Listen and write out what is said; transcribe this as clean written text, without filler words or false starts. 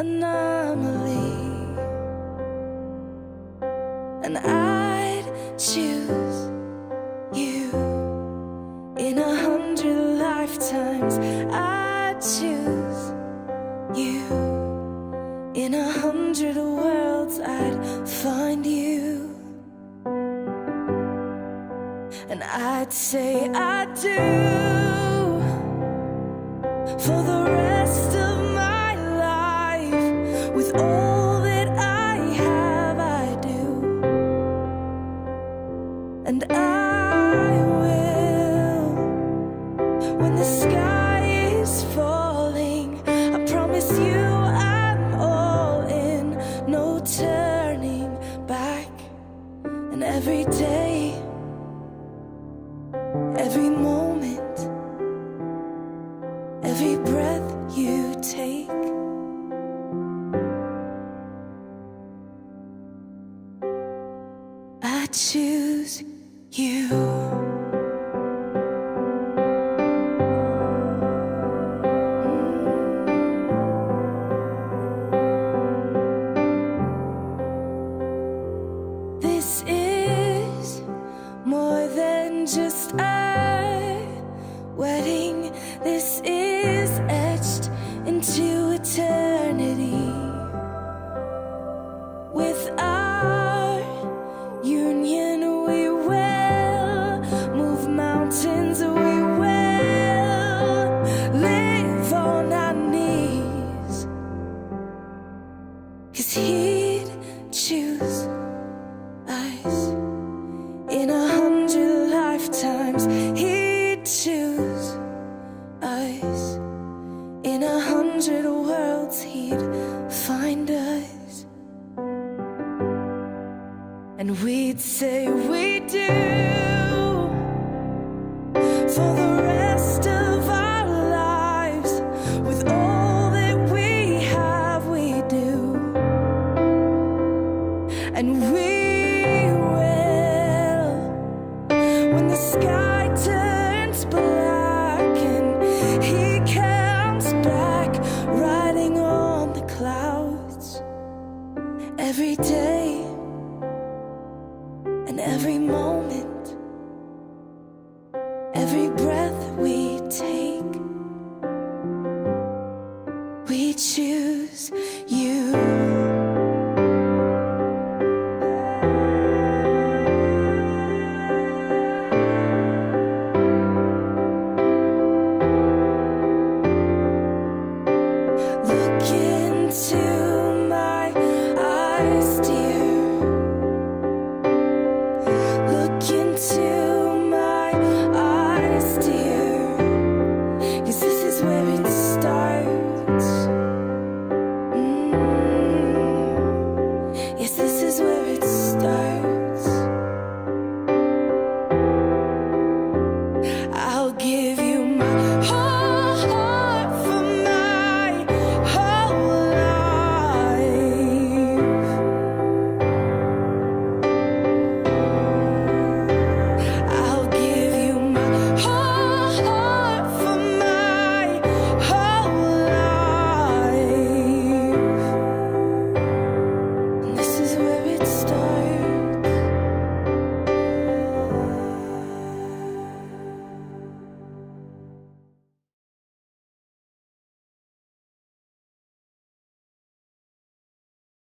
anomaly, and I'd choose you in 100 lifetimes. I'd choose you in 100 worlds. I'd find you, and I'd say I do for the rest of my life. With all that I have, I do, and I will. When the sky is falling, I promise you I'm all in, no turning back. And every day, every moment, every breath you take, I choose you. This is more than just a wedding. This is etched into eternity. With our union, we will move mountains. We will live on our knees, 'cause he'd choose us in 100 lifetimes. He'd choose us in 100 worlds. He'd find us, and we'd say we do for the rest of our lives. With all that we have, we do, and we will. When the sky turns black and he comes back riding on the clouds, every day and every moment,